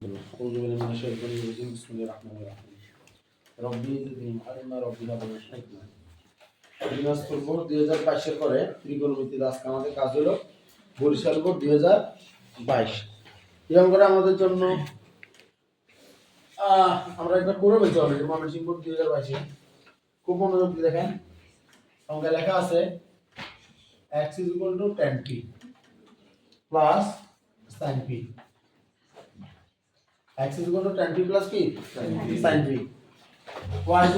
أعوذ بالله من الشيطان الرجيم بسم الله الرحمن الرحيم ربي زدني علما ربي هب لي حكمة Dinajpur board 2022 এর পরে ত্রিকোণমিতির আজকে আমাদের কাজ হলো বরিশাল বোর্ড 2022 এই অঙ্কটা আমাদের জন্য আমরা এটা করে বলছি অলরেডি ময়মনসিংহ বোর্ড 2022 এ খুব মনোযোগ দিয়ে দেখেন অঙ্কে লেখা আছে x = tan p plus sin p x = tan p plus কি sin p y =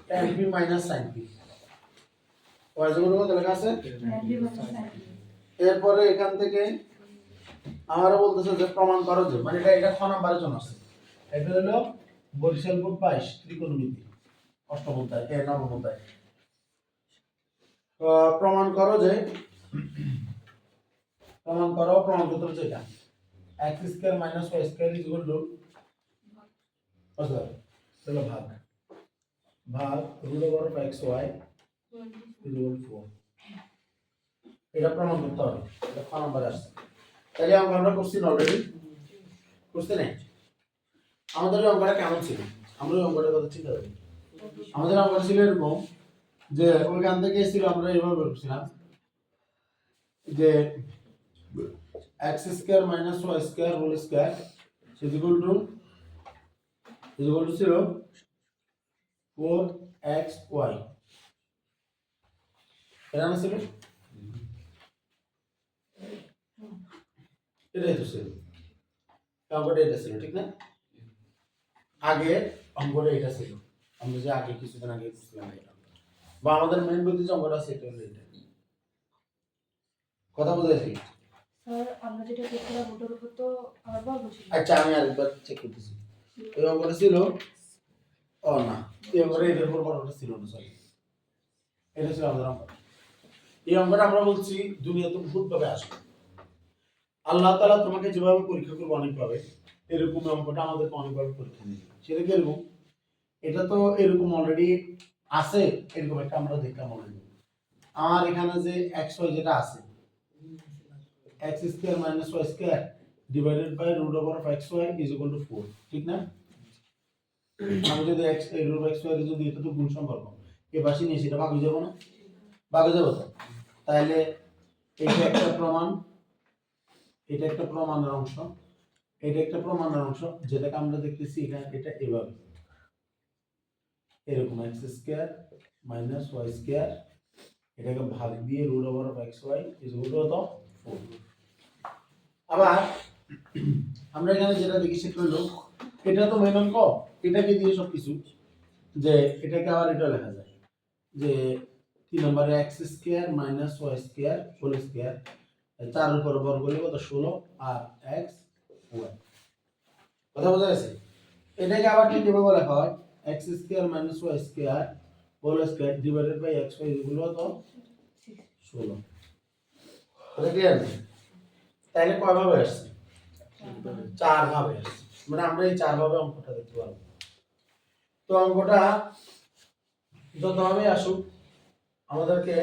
tan p minus sin p y = কত লেখা আছে এরপরে এখান থেকে আমরা বলতেছে যে প্রমাণ করো যে মানে এটা খ নাম্বারের জন্য আছে এটা হলো বরিশাল বোর্ড 22 ত্রিকোণমিতি অষ্টম অধ্যায় নবম অধ্যায় প্রমাণ করো যে প্রমাণপত্র যেটা x² - y² হলো ভাগ √xy = 4 এটা প্রমাণ করতে হবে এটা ক নাম্বার আসছে তাহলে আমরা করছি অলরেডি করতে নেই আমাদের অঙ্কটা কেমন ছিল আমরা অঙ্কটার কথা চিন্তা করি আমাদের অঙ্কটা ছিল এরকম যে ওইখান থেকে ছিল আমরা এইভাবে করছিলাম যে x² - y² ছিল 4xy এটা না ছিল এটাই তো ছিল অঙ্কটা এটা ছিল ঠিক না আগে অঙ্কটা এটা ছিল আমরা যে আগে কিছুদিন আগে করছিলাম এটা বা আমাদের মেইন বুদ্ধি যে অঙ্কটা সেটা হলো এটা কথা বুঝাইছি স্যার আমরা যেটা করছিলাম ওটার উপর তো আবার বুঝি আচ্ছা আমি আরেকবার চেক করতেছি এই অঙ্কটা ছিল ও না এই অঙ্কটা এর উপর বড়টা ছিল না সরি এটা ছিল আমাদের অঙ্ক এই অঙ্কটা আমরা বলছি দুনিয়াতে বহুত ভাবে আসে আল্লাহ তাআলা তোমাকে যেভাবে পরীক্ষা করবে অনেক ভাবে এরকম অঙ্কটা আমাদেরকে অনেক ভাবে পরীক্ষা নেবে সেটা কি এরকম এটা তো এরকম অলরেডি আছে এরকম একটা আমরা দেখলাম অলরেডি আমার এখানে যে xy যেটা আছে x² - y² / √xy = 4 ঠিক না আমি যদি x √xy যদি এটা তো গুণ সম্পর্ক এই পাশে নিয়ে সেটা ভাগ হয়ে যাবে না ভাগ হয়ে যাবে তো তাহলে এটা একটা প্রমাণ এটা একটা প্রমাণের অংশ এটা একটা প্রমাণের অংশ যেটাকে আমরা দেখতেছি এখানে এটা এভাবে এরকম x² - y² এটাকে ভাগ দিয়ে √xy = 4 আবার আমরা এখানে যেটা দেখি সেটা হলো এটা তো মেন অঙ্ক এটাকে দিয়ে সবকিছু যে এটাকে আবার এটা লেখা যায় যে 3 নম্বরে x² - y² 4 এর উপর বর্গ করলে কত 16 আর x y কথা বোঝা গেছে এটাকে আবার কিভাবে লেখা হয় x² - y² xy = 16 এটা ক্লিয়ার তাহলে কয় ভাবে আসছে 4 ভাবে আসছে মানে আমরা এই 4 ভাবে অঙ্কটা দেখতে পারবো তো অঙ্কটা যতভাবে আসুক আমাদেরকে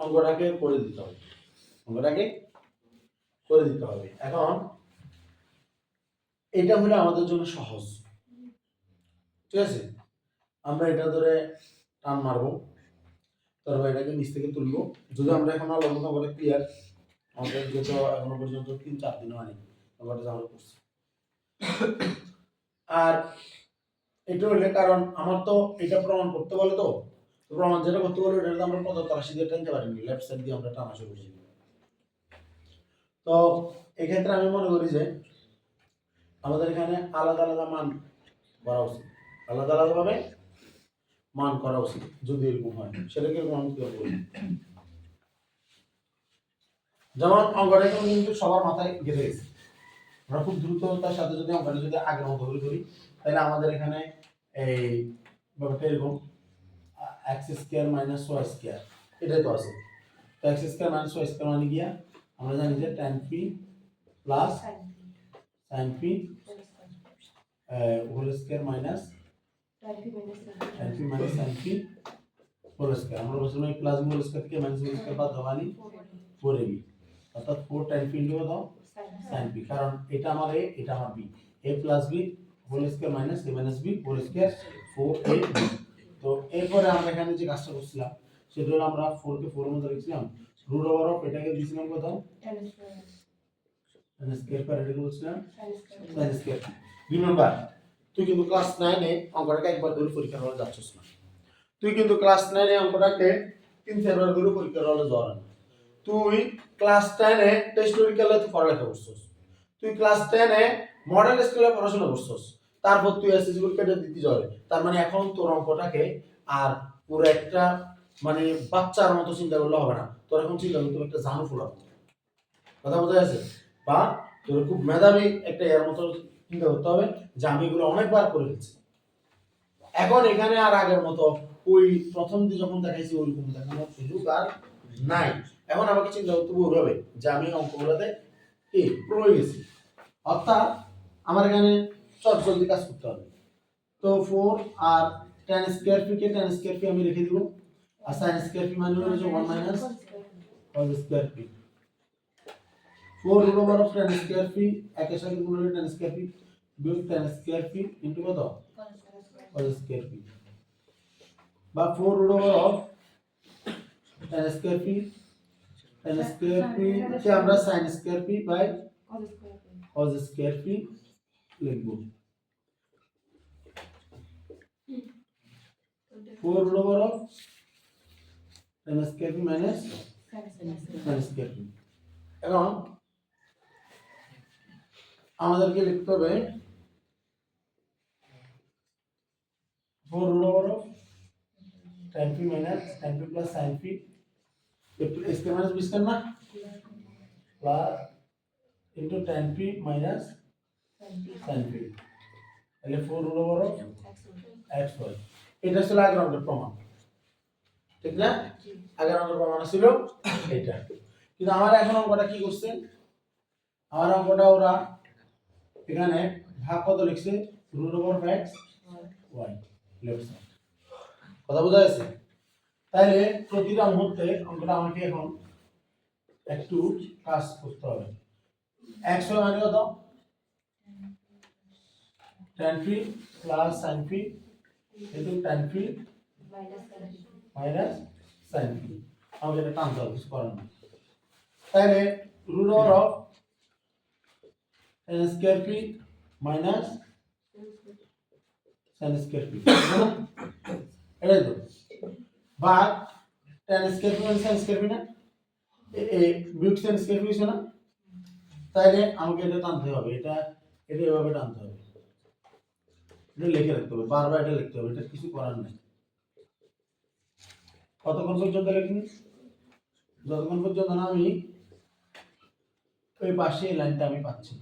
অঙ্কটাকে করে দিতে হবে এখন এটা হলো আমাদের জন্য সহজ ঠিক আছে আমরা এটা ধরে টান মারবো তারপর এটাকে নিচ থেকে তুলবো যদি আমরা এখন আলোচনা করে ক্লিয়ার আমাদের যেটা এখনো পর্যন্ত 3-4 দিন হয়নি আমরা আমরা করছি আর এটা হলে কারণ আমার তো এটা প্রমাণ করতে বলে তো প্রমাণ যেটা করতে বলে এটা আমরা পদার্থ রাশি দিয়ে টানতে পারিনি লেফট সাইড দিয়ে আমরা টানা শুরু করেছি তো এই ক্ষেত্রে আমি মনে করি যে আমাদের এখানে আলাদা আলাদা মান করা উচিত আলাদা আলাদা ভাবে মান করা উচিত যদি এরকম হয় সেটা কিরকম আমি কি বলবো যেমন অঙ্কটা কিন্তু সবার মাথায় গেঁথে গেছে আমরা খুব দ্রুততার সাথে যদি অঙ্কটা যদি আগের মতো করে করি তাহলে আমাদের এখানে এই ব্যাপারটা এরকম x² - y² এটাই তো আছে তো x² - y² মানে কি আমরা জানি যে tan p plus sin p whole square minus tan p minus sin p whole square আমরা বলছিলাম এই প্লাস whole square থেকে মাইনাস whole square বাদ দেওয়া মানে 4ab অর্থাৎ 4 tan p ইনটু কত sin p, কারণ এটা আমার a এটা আমার b, a plus b whole square minus a minus b whole square 4ab। তো এরপরে আমরা এখানে যে কাজটা করছিলাম সেটা হলো আমরা 4 কে 4 এর মধ্যে লিখছিলাম রুট ওভার অফ এটাকে দিয়েছিলাম কত tan স্কয়ার পর এটা বলছিলাম sin স্কয়ার। রিমেম্বার তুই কিন্তু ক্লাস 9 এ অঙ্কটাকে একবার করে পরীক্ষা হলে যাচ্ছিস না, তুই কিন্তু ক্লাস 9 এ অঙ্কটাকে 3-4 বার করে পরীক্ষা হলে যাওয়া না। তুই ক্লাস 10 এ টেস্ট পরীক্ষায় তুই পড়ালেখা করছিস, তুই ক্লাস 10 এ মডেল স্কুলে পড়াশোনা করছিস, তারপর তুই এসএসসি পরীক্ষাটা দিতে যাবে। তার মানে এখন তোর অঙ্কটাকে আর পুরো একটা মানে বাচ্চার মতো চিন্তা করলে হবে না, তোর এখন চিন্তা করতে হবে একটা জানু ফুলা, কথা বোঝা যাচ্ছে? বা তোর খুব মেধাবী একটা এর মতো চিন্তা করতে হবে যে আমি এগুলো অনেকবার করে ফেলছি। এখন এখানে আর আগের মতো ওই প্রথম দিন যখন দেখাইছি ওইরকম দেখানোর সুযোগ আর নাই। এখন আমাকে চিন্তা করতে হবে যে আমি অঙ্কগুলোতে কি প্রয়োগ গেছি, অর্থাৎ আমার এখানে চট জলদি কাজ করতে হবে। তো 4 আর tan স্কয়ার পি কে tan স্কয়ার পি আমি রেখে দিব, আর sin স্কয়ার পি মানে হলো যে 1 minus cos square p. 4 root over of tan square p একের সাথে গুণ হলে tan স্কয়ার পি বিয়োগ tan স্কয়ার পি ইনটু কত cos স্কয়ার পি, বা 4 root over of tan square p কে আমরা sin square p by cos square p লিখব। 4 root over of tan square p minus sin square p। এখন আমাদেরকে লিখতে হবে 4 root over of tan p minus tan p plus sin p, इसके minus बीस करना plus into tan p minus sin p, তাহলে 4 root over of xy। এটা ছিল আগের অঙ্কের প্রমাণ, ঠিক না? আগের অঙ্কের প্রমাণ ছিল এটা, কিন্তু আমার এখন অঙ্কটা কি করছে, আমার অঙ্কটা ওরা এখানে ভাগ কত লিখছে root over x y left side, কথা বোঝা যাচ্ছে? তাহলে প্রতিটা মুহূর্তে অঙ্কটা আমাকে এখন একটু কাজ করতে হবে। x y মানে কত tan p plus sin p into tan p minus sin p, আমাকে এটা টানতে হবে, কিছু করার নেই। তাহলে root over of tan square p minus sin square p, এটাই তো ভাগ tan স্কয়ার p মানে sin স্কয়ার p না, এই বিয়োগ sin স্কয়ার p হইছে না, তাহলে আমাকে এটা টানতে হবে, এটা এভাবে টানতে হবে, এটা লিখে রাখতে হবে, বারবার এটা লিখতে হবে, এটা কিছু করার নেই। কতক্ষণ পর্যন্ত লিখুন, যতক্ষণ পর্যন্ত না আমি ওই পাশে এই লাইনটা আমি পাচ্ছি,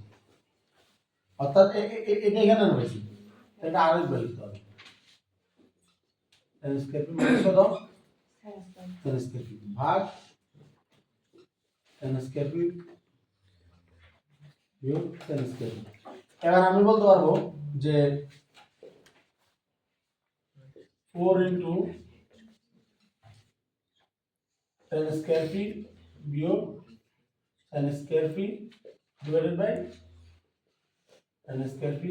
অর্থাৎ এটা এখানে রয়েছে, এটা আরেকবার লিখতে হবে tan স্কয়ার p মাইনাস কত tan স্কয়ার p ভাগ tan স্কয়ার p বিয়োগ tan স্কয়ার p। এবার আমি বলতে পারবো যে 4 into tan স্কয়ার p বিয়োগ sin square p divided by tan square p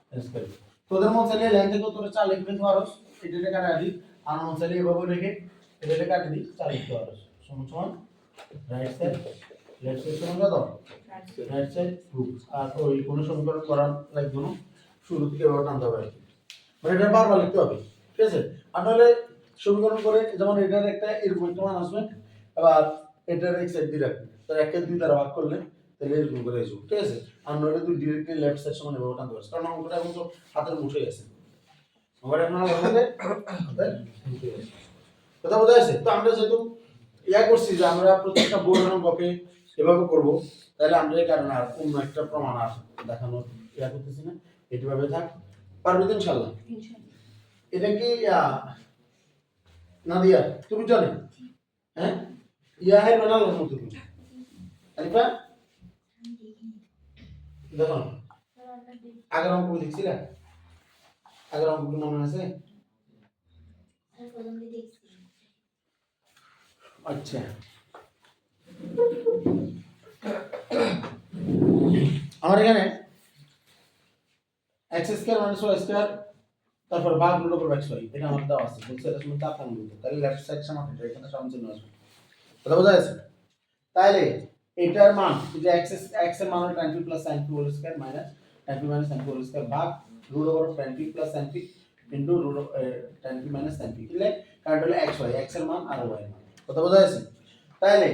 tan square p। তোদের মন চাইলে লাইন থেকে তোরা 4 লিখতে পারোস, এটা কাটা দিই, আর মন চাইলে এভাবে রেখে এটা কাটি দিই 4 লিখতে পারোস। সমান সমান রাইট সাইড লেফট সাইড সমান কত রাইট সাইড 2, আর ওই কোন সমীকরণ করার লাগবে না, শুরু থেকে এভাবে টানতে হবে, মানে এটা বারবার লিখতে হবে, ঠিক আছে? আর নাহলে সমীকরণ করে যেমন এটার একটা এরকম একটা মান আসবে, আবার এটার এক সাইড দিয়ে রাখবে, তার একে দুই দ্বারা ভাগ করলে তাহলে এরকম করে আসবে, ঠিক আছে? আর নইলে তুই ডিরেক্টলি লেফট সাইড সমান এভাবে টানতে পারছিস, কারণ অঙ্কটা এখন তো হাতের মুঠোয় আছে, অঙ্কটা এখন হাতের মুঠোয় আছে, কথা বোঝা যাচ্ছে? তো আমরা যেহেতু ইয়া করছি যে আমরা প্রত্যেকটা বোর্ড অঙ্ককে এভাবে করব, তাহলে আমরা এই কারণে আর অন্য একটা প্রমাণ আর দেখানোর ইয়া করতেছি না, এইভাবে থাক, পারবে তো ইনশাআল্লাহ? এটা কি নাদিয়া তুমি জানো? হ্যাঁ ইয়া है बना लो মতো তুমি আলিফা দেখো আগের অঙ্ক দেখছিলা, আগের অঙ্ক কি মনে আছে? আচ্ছা আমার এখানে x square minus y square তারপর ভাগ রুট ওভার x y এটা আমার দেওয়া আছে বলছে এটা তুমি তার কারণ বলতে তাহলে লেফট সাইড সমান এটা এখানে সমান চিহ্ন আসবে কথা বোঝা যাচ্ছে তাহলে এটার মান যে x এর মান হলো tan p plus sin p whole square minus tan p minus sin p whole square ভাগ root over tan p plus sin p into root tan p minus sin p কিলে কারণ হলো x y x এর মান আর y এর মান কথা বোঝা যাচ্ছে তাহলে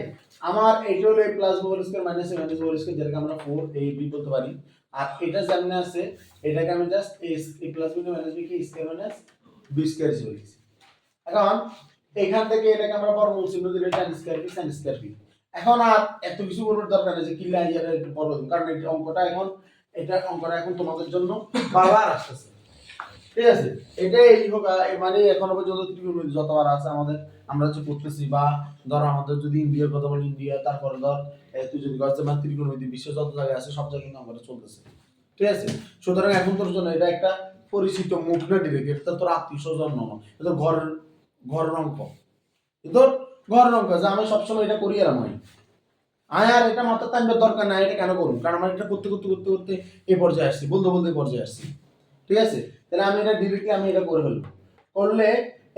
আমার এটা হলো a plus b whole square minus a minus b whole square যেটাকে আমরা 4ab বলতে পারি আর এটা জানা আছে এটাকে আমি just a plus b minus b কি স্কয়ার মাইনাস b স্কয়ার হিসেবে লিখছি এখন এখান থেকে এটাকে আমরা বর্গমূল চিহ্ন দিলে tan square p sin square p এখন আর এত কিছু বলার দরকার নেই যে কি লাইয়ার একটু বড় কারণ এই অঙ্কটা এখন তোমাদের জন্য বারবার আসছে ঠিক আছে এটা এই হোক মানে এখনো পর্যন্ত ত্রিকোণমিতি যতবার আছে আমাদের আমরা যে করতেছি বা ধর আমাদের যদি ইন্ডিয়ার কথা বলি ইন্ডিয়া তারপরে ধর তুই যদি করছে মানে ত্রিকোণমিতি বিশ্ব যত জায়গায় আছে সব জায়গায় কিন্তু আমাদের চলতেছে ঠিক আছে সুতরাং এখন তোর জন্য এটা একটা পরিচিত মুখ না ডিরেক্ট এটা তোর আত্মীয় স্বজন নয় এটা ঘরের অঙ্ক কিন্তু ঘরের অঙ্ক যে আমি সবসময় এটা করি আর আমি আর এটা মাথা টানবার দরকার নাই এটা কেন করুন কারণ আমার এটা করতে করতে করতে করতে এই পর্যায়ে আসছি বলতে বলতে এই পর্যায়ে আসছি ঠিক আছে তাহলে আমি এটা ডিরেক্টলি আমি এটা করে ফেলবো করলে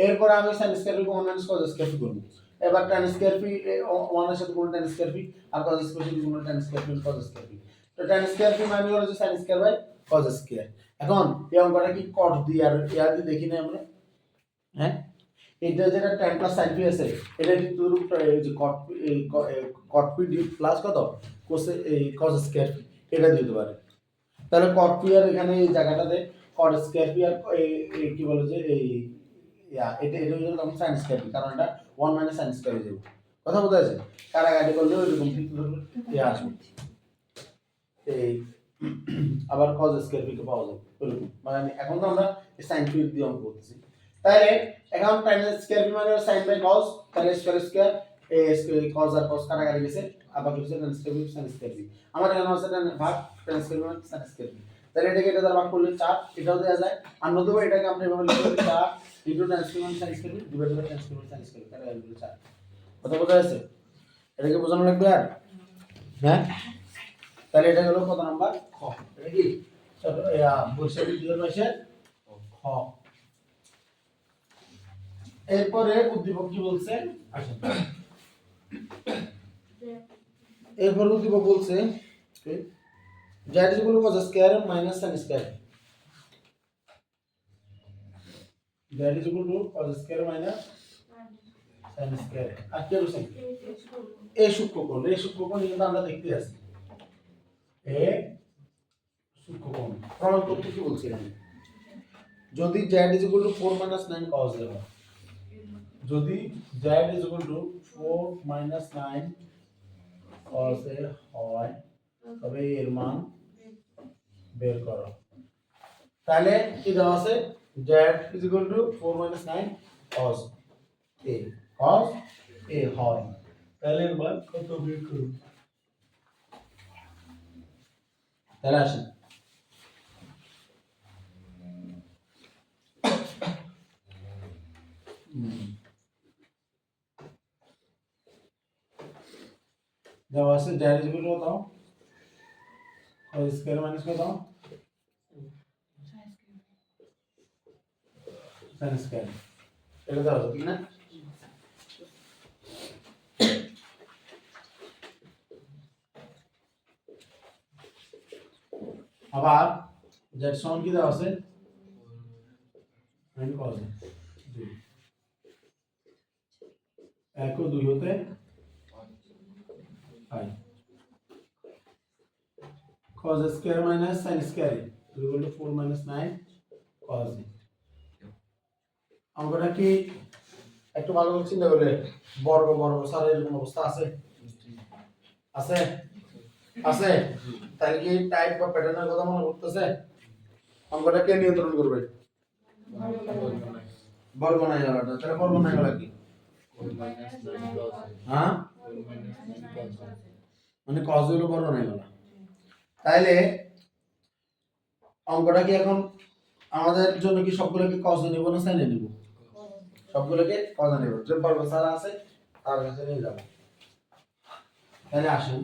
এরপর আমি sin square P one minus cos square P করব এবার tan স্কয়ার পি ওয়ান এর সাথে গুণ tan স্কয়ার পি আর cos স্কয়ার পি গুণ tan square p cos square p তো tan স্কয়ার পি মানে হলো যে sin square by cos square এখন এই অঙ্কটা কি cot দি আর ইয়ার দি দেখি না আমরা হ্যাঁ এটা যেটা tan প্লাস sin পি আছে এটা কিন্তু এই যে cot পি ডি প্লাস কত cos cos স্কয়ার পি এটা দিতে পারে তাহলে cot পি আর এখানে এই জায়গাটাতে cot স্কয়ার পি আর এই কি বলে যে এই এটা হলো তখন sin স্কয়ার পি কারণ এটা 1 মাইনাস sin স্কয়ার হয়ে যাবে কথা বোঝা যাচ্ছে কাটাকাটি করলে ওইরকম ঠিক আসবে এই আবার cos স্কয়ার পি কে পাওয়া যাবে ওইরকম মানে এখন তো আমরা sin পি দিয়ে অঙ্ক করতেছি তাহলে এখন tan স্কয়ার পি মানে sin বাই cos তাহলে স্কয়ার এ cos আর cos কাটাকাটি গেছে আবার কিছু tan square p sin square P আমার এখানে আছে tan ভাগ tan স্কয়ার পি মানে sin স্কয়ার পি তাহলে এটাকে এটা দ্বারা ভাগ করলে 4 এটাও দেওয়া যায় আর নতুবা এটাকে আমরা এভাবে লিখব 4 into tan square p sin square p divided by tan square p sin square p কাটাকাটি করলে 4 কথা বোঝা যাচ্ছে এটাকে বোঝানো লাগবে আর হ্যাঁ তাহলে এটা হলো কত নাম্বার খ এটা কি বৈশাখ দ্বিতীয় মাসে খ এরপরে উদ্দীপক কি বলছে আসেন এরপর উদ্দীপক বলছে z is equal to cos square minus sin square z is equal to cos square minus sin square আর কি বলছে এই সূক্ষ্মকোণ কিন্তু আমরা দেখতে আসি সূক্ষ্মকোণ প্রমাণ করতে কি বলছি আমি যদি z is equal to 4 minus 9 cos দেব যদি z is equal to 4 minus 9 cos এ হয় তবে এর মান বের করো তাহলে কি দেওয়া আছে z is equal to 4 minus 9 cos a হয় তাহলে এর মান কত বের করব তাহলে আসেন দেওয়া আছে z is equal to কত cos স্কয়ার মাইনাস কত sin স্কয়ার এটা দেওয়া আছে ঠিক না আবার z সমান কি দেওয়া আছে sin cos 2 1 ও 2 হতে হয় cos square minus sin square equal to 4 minus 9 cos আমরা কি একটু ভালো করে চিন্তা করলে বর্গ স্যার এরকম অবস্থা আছে আছে আছে তাহলে কি টাইপ বা প্যাটার্নের কথা মনে করতেছে অঙ্কটা কে নিয়ন্ত্রণ করবে বর্গ নাই গলাটা তাহলে বর্গ নাই গলা কি হ্যাঁ মানে cos হলো বর্গ নাই গলা তাইলে অঙ্কটা কি এখন আমাদের জন্য কি সবগুলোকে cos নেব না sin নেব সবগুলোকে cos নেব যে বর্গ সারা আছে তার কাছে নিয়ে যাব তাহলে আসেন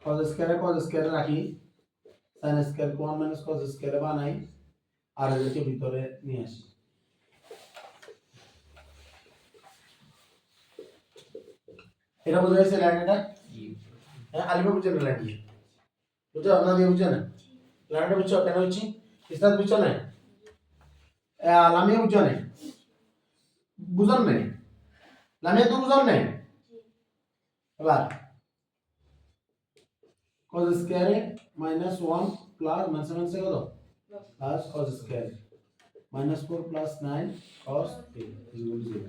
cos স্কয়ারে রাখি, sin স্কয়ার 1 মাইনাস cos স্কয়ারে বানাই আর এটাকে ভিতরে নিয়ে আসি। এটা বোঝা গেছে লাইনটা? হ্যাঁ আলিফা বুঝছেন লাইন দিয়ে? বুঝছো না দিয়ে বুঝছো না? লাইনটা বুঝছো কেন হচ্ছে? ইসলাম বুঝছো না? লামিয়া বুঝছো না? বুঝান নাই? লামিয়া তো বুঝান নাই? এবার cos স্কয়ারে মাইনাস 1 প্লাস মাইনাস কত? প্লাস cos স্কয়ারে minus 4 plus 9 cos a equal 0।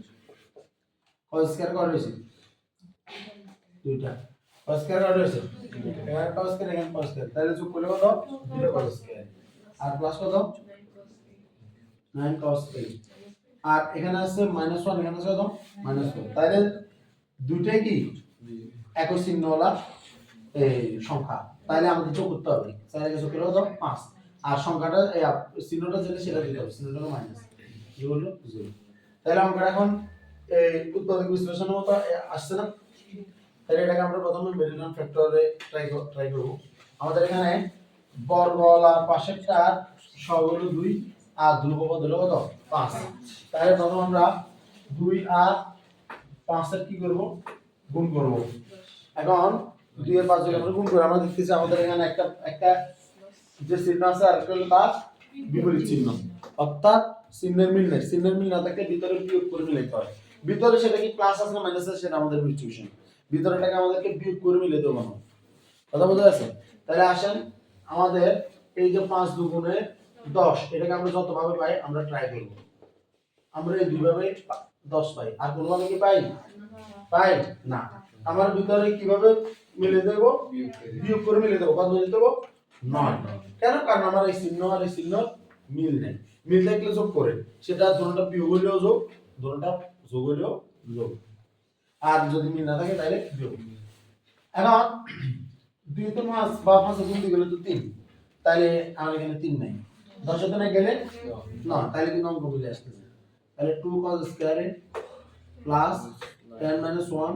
cos square কত হয়েছে? দুইটা। cos স্কয়ার কত হয়েছে? এখানে cos স্কয়ার এখানে cos স্কয়ার, তাহলে যোগ করলে কত? 2 cos স্কয়ার আর প্লাস কত? 9 cos a আর এখানে আছে মাইনাস 1 এখানে আছে কত? মাইনাস 4, তাহলে দুইটাই কি একই চিহ্নওয়ালা এই সংখ্যা, তাহলে আমাদের যোগ করতে হবে। তাহলে যোগ করলে কত? 5 আর সংখ্যাটা চিহ্নটা যেটা সেটা দিতে হবে, চিহ্নটা মাইনাস ইকুয়াল টু 0। তাহলে আমরা এখন এই উৎপাদক বিশ্লেষণের মতো আসছে না? তাহলে এটাকে আমরা প্রথমে মেরিডিয়ান ফ্যাক্টরে ট্রাই করব। আমাদের এখানে বর্গল আর পাশেরটার সহগ হলো 2 আর ধ্রুবপদ হলো কত? 5। তাহলে প্রথম আমরা 2 আর 5 এর কি করব? গুণ করব। এখন 2 এর 5 যদি আমরা গুণ করি, আমরা দেখতেছি আমাদের এখানে একটা যে চিহ্ন আছে আর একটা হলো তার বিপরীত চিহ্ন, অর্থাৎ চিহ্নের মিল নেই। চিহ্নের মিল না থাকলে ভিতরে বিয়োগ করে মিলাইতে হয়। ভিতরে সেটা কি প্লাস আছে না মাইনাস আছে সেটা আমাদের ডিস্ট্রিবিউশন, ভিতরেটাকে আমাদেরকে বিয়োগ করে মিলাইতে হবে না। কথা বোঝা যাচ্ছে? তাহলে আসেন আমাদের এই যে 5 দুগুণে 10 এটাকে আমরা যতভাবে পাই আমরা ট্রাই করব। আমরা এই দুইভাবে 10 পাই, আর কোনোভাবে কি পাই? পাই না। আমার ভিতরে কিভাবে মিলে দেব? বিয়োগ করে মিলে দেব। কত মিলে দেব? 9। কেন? কারণ আমার এই চিহ্ন আর এই চিহ্ন মিল নেই। মিল থাকলে যোগ করে, সেটা দুটোটা বিয়োগ হলেও যোগ, দুটোটা যোগ হলেও যোগ, আর যদি মিল না থাকে তাহলে বিয়োগ। এখন 2 তো 5 বা 5 গুণ দিয়ে গেলে তো 3, তাহলে আমার এখানে 3 নাই। 10 এর না গেলে না, তাহলে কিন্তু অঙ্ক মিলে আসতেছে। তাহলে 2 cos স্কয়ারে plus 10 minus 1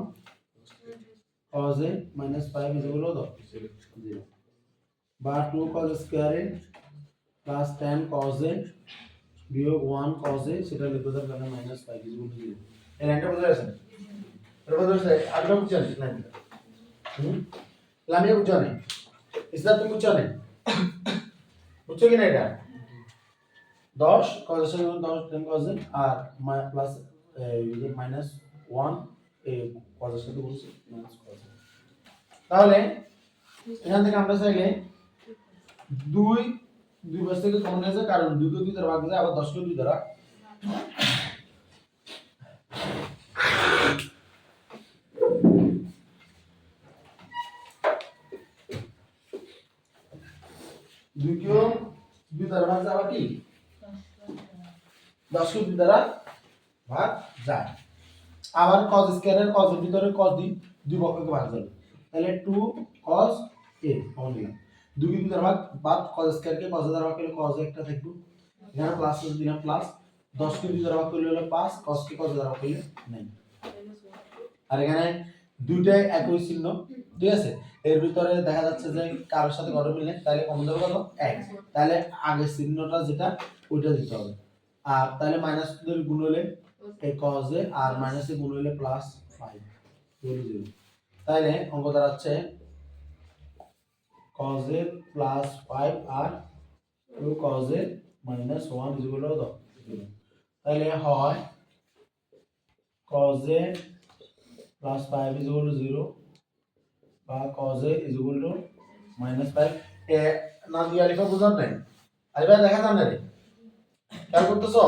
cos a minus 5 is equal to 0 বা 2 cos স্কয়ারে প্লাস 10 cos a বিয়োগ 1 cos a সেটা লিখতে হবে কারণ minus 5 is equal to 0। এই লাইনটা বুঝা গেছে? এটা বুঝা গেছে? আগে বুঝছেন লাইনটা? লামিয়া বুঝছো না? ইসলাম তুমি বুঝছো না? বুঝছো কি না এটা? 10 cos এর সঙ্গে 10 10 cos a আর প্লাস মাইনাস 1 এই cos এর সাথে বলছি মাইনাস cos a। তাহলে এখান থেকে আমরা চাইলে 2 পাশ থেকে কমন হয়ে যায়, কারণ 2 কে 2 দ্বারা ভাগ যায়, আবার 10 কে 2 দ্বারা ভাগ যায়, আবার কি 10 কে 2 দ্বারা ভাগ যায়। আবার cos স্কয়ারের cos এর ভিতরে cos দুই পক্ষকে ভাগ যাবে, তাহলে 2 cos a কমন নিলাম। 2 কে 2 দ্বারা ভাগ cos স্কয়ারকে cos দ্বারা ভাগ করলে cos একটা থাকবে, এখানে প্লাস দিলাম প্লাস 10 কে 2 দ্বারা ভাগ করলে হলো 5, cos কে cos দ্বারা ভাগ করলে 9। আর এখানে দুইটাই একই চিহ্ন, ঠিক আছে? এর ভিতরে দেখা যাচ্ছে যে কারোর সাথে কারো মিল নেই, তাহলে কমন দেবো কত? 1। তাহলে আগের চিহ্নটা যেটা ওইটা দিতে হবে। আর তাহলে মাইনাস এর গুণ হলে এই cos a আর মাইনাস এর গুণ হলে প্লাস 5 0 0। তাহলে অঙ্ক দাঁড়াচ্ছে cos a প্লাস 5 আর 2 cos a মাইনাস 1 ইজ ইকুয়াল টু 0। তাহলে হয় cos a plus 5 is equal to 0 বা cos a is equal to minus 5। এ না দিয়ে আলিফা বুঝার নাই, আলিফা দেখা যান না রে, খেয়াল করতেছো?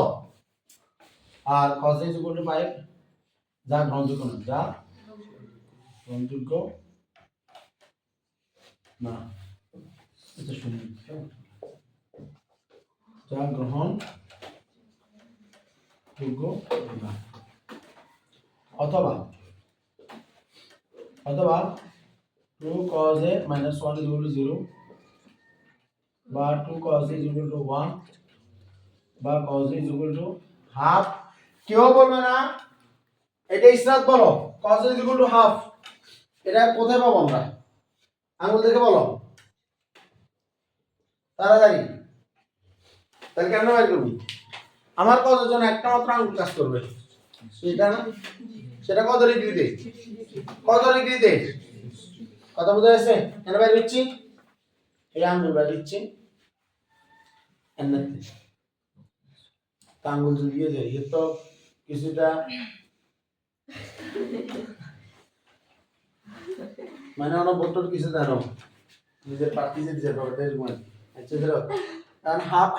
আর cos a is equal two 5 যা গ্রহণযোগ্য না, যা গ্রহণযোগ্য না, এটা শুনুন, যা গ্রহণ যোগ্য না। অথবা 2 cos a minus 1 is equal to 0 বা 2 cos a is equal to 1 বা cos a is equal to half। কেউ বলবে না এটা ইসরাত বলো cos a is equal to half, এটা কোথায় পাবো আমরা? আঙুল দেখে বলো তাড়াতাড়ি। তাহলে কেন বের করবি? আমার কতর জন্য একটা মাত্র আঙুল কাজ করবে, সেটা না? সেটা কত ডিগ্রিতে? কত ডিগ্রিতে? কথা বোঝা যাচ্ছে? কেন বের করছি? এই আঙুল বের দিচ্ছি আঙুল দিয়ে যায়, এর তো কিছুটা মানে অনবট্টর কিছু জানো নিজের পার্টি যে দিতে পারবে এর মানে আচ্ছা ধরো কারণ হাফ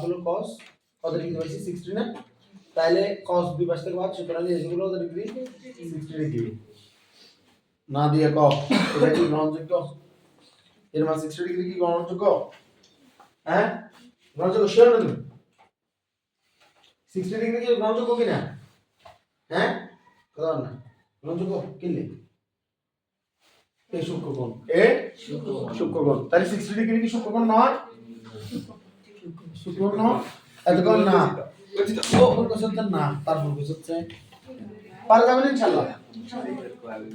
হলো cos কত ডিগ্রি হয়েছে 60 না, তাহলে cos দুই পাশ থেকে বাদ, সুতরাং এগুলো কত ডিগ্রি? 60 ডিগ্রি না দিয়ে ক এটা কি গ্রহণযোগ্য? এর মান 60 ডিগ্রি কি গ্রহণযোগ্য? হ্যাঁ গ্রহণযোগ্য শিওর না তুমি? 60 ডিগ্রি কি গ্রহণযোগ্য কিনা? হ্যাঁ কথা না গ্রহণযোগ্য কিনলে এই সূক্ষ্মকোণ সূক্ষ্মকোণ, তাহলে 60 ডিগ্রি কি সূক্ষ্মকোণ নয়? সূক্ষ্মকোণ নয় এতক্ষণ না ও ভুল করছে না, তার ভুল করছে পারা যাবে না ইনশাআল্লাহ,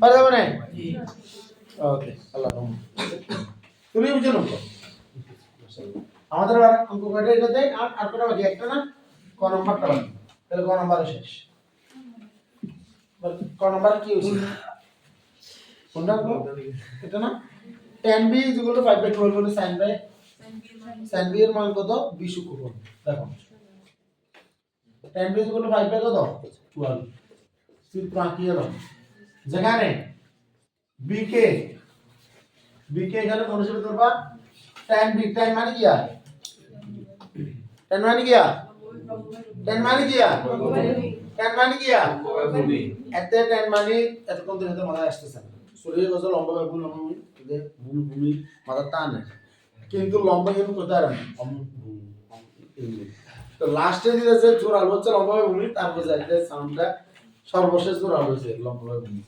পারা যাবে না। ওকে আল্লাহ তুমি বুঝে নাও আমাদের অঙ্ক কয়টা এটাতে আর কটা বাকি? একটা না, ক নম্বরটা বাকি, তাহলে ক নম্বরে শেষ। ক নম্বর কি হইছে? কোনটা এটা না? tan b = 5/12 হলে sin b এর মান কত? 20 সূক্ষ্মকোণ। দেখো tan b = 5/12 সূত্র আঁকিয়ে দাও, যেখানে b কে এখানে কোন হিসেবে ধরবা? tan b, tan মানে কি আর? tan মানে কি আর? tan মানে কি আর? tan মানে কি আর? এতে tan মানে এতক্ষণ ধরে তো মাথায় আসতেছে না, শরীরে গজ লম্বা ভাবে ভূমি ভূমি মাথা টান, কিন্তু লম্বা কিন্তু কোথায় রাখে? তো লাস্টে দিলে যে জোরাল হচ্ছে লম্বা ভাবে ভূমি, তারপর যাইতে সাউন্ডটা সর্বশেষ জোরাল হচ্ছে লম্বা ভাবে ভূমি।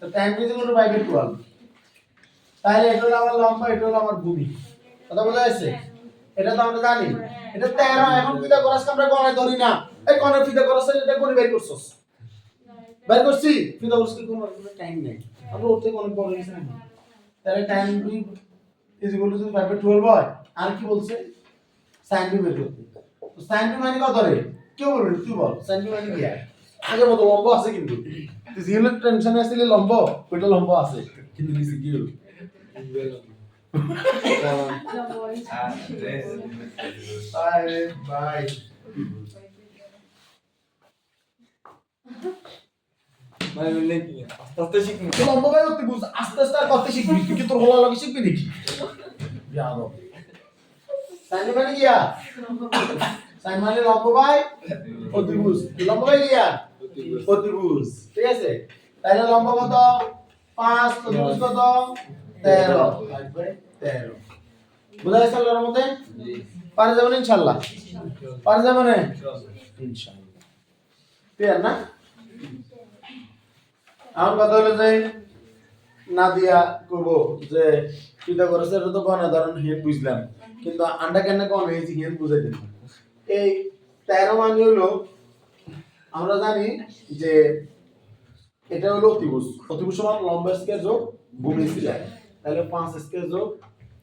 তো tan b = 5/12, তাহলে এটা হলো আমার লম্বা, এটা হলো আমার ভূমি। কথা বোঝা যাচ্ছে? এটা তো আমরা জানি এটা 13। এখন ফিতা খরচ আমরা গণায় ধরি না, এই কোন ফিতা খরচ এটা কোন বের করছস? বের করছি ফিতা খরচ কি কোনো টাইম নেই, আমরা ওর থেকে অনেক বড় কিছু না। তাহলে tan b = 5/12 হয়। আর কি বলছে? sin b বের করতে। তো sin b মানে কত রে? কেউ বলবে তুই বল sin b মানে কি? আগে মতো লম্বা আছে, কিন্তু তুই জিরো টেনশনে আসলে লম্বা ওইটা লম্বা আছে, কিন্তু নিচে কি হলো? আরে ভাই আস্তে শিখবি, লম্বা ভাই তুই বুঝ আস্তে আস্তে আর করতে শিখবি, তুই কি তোর হলা লাগে শিখবি নাকি? যাও সাইন মানে কি? সাইন মানে লম্বা ভাই অতিভুজ, লম্বা ভাই কি? অতিভুজ, ঠিক আছে? তাহলে লম্বা কত? 5, অতিভুজ কত? 13, 5/13। বুঝা গেছে আল্লাহর মধ্যে? পারে যাবেন ইনশাআল্লাহ, পারে যাবেন ইনশাআল্লাহ, ক্লিয়ার না? আমার কথা হলো যে না দিয়া কইব যে ফিতা করেছে এটা তো কোন ধরন হেড বুঝলাম, কিন্তু আন্ডা কেন কোন হয়েছে হেড বুঝাই দিন। এই 13 মানে হলো আমরা জানি যে এটা হলো অতিভুজ, অতিভুজ সমান লম্বা স্কয়ার যোগ ভূমি স্কয়ার, তাহলে 5 স্কয়ার যোগ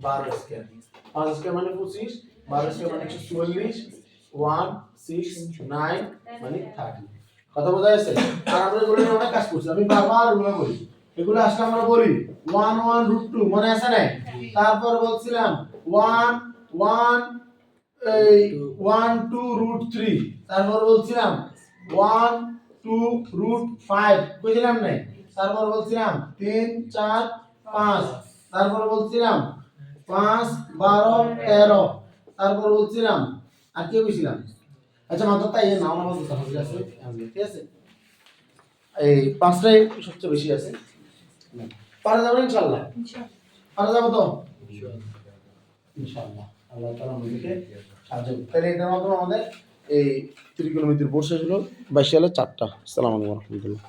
12 স্কয়ার, 5 স্কয়ার মানে 25, 12 স্কয়ার মানে 144, 1 6 9 মানে 30। কথা বোঝা যাচ্ছে? আর আমরা এগুলো নিয়ে অনেক কাজ করছি, আমি বারবার এগুলো বলি, এগুলো আজকে আমরা বলি 1 1 √2 মনে আছে না? তারপর বলছিলাম 1 1 এই 1 2 √3, তারপর বলছিলাম 1 2 √5 বুঝলাম না? তারপর বলছিলাম 3 4 5, তারপর বলছিলাম 5 12 13, তারপর বলছিলাম আর কি বলছিলাম? আচ্ছা মাত্র তাই নাও নাও বলতে হবে, আছে ঠিক আছে? এই পাঁচটাই সবচেয়ে বেশি আছে, পারা যাবে ইনশাআল্লাহ, পারা যাবে তো ইনশাআল্লাহ। আল্লাহ তাআলা আমাদেরকে সাহায্য করুন। তাহলে এটার মাধ্যমে আমাদের এই ত্রিকোণমিতির বোর্ড শেষ হলো 22 সালের 4টা। আসসালামু আলাইকুম ওয়া রাহমাতুল্লাহ।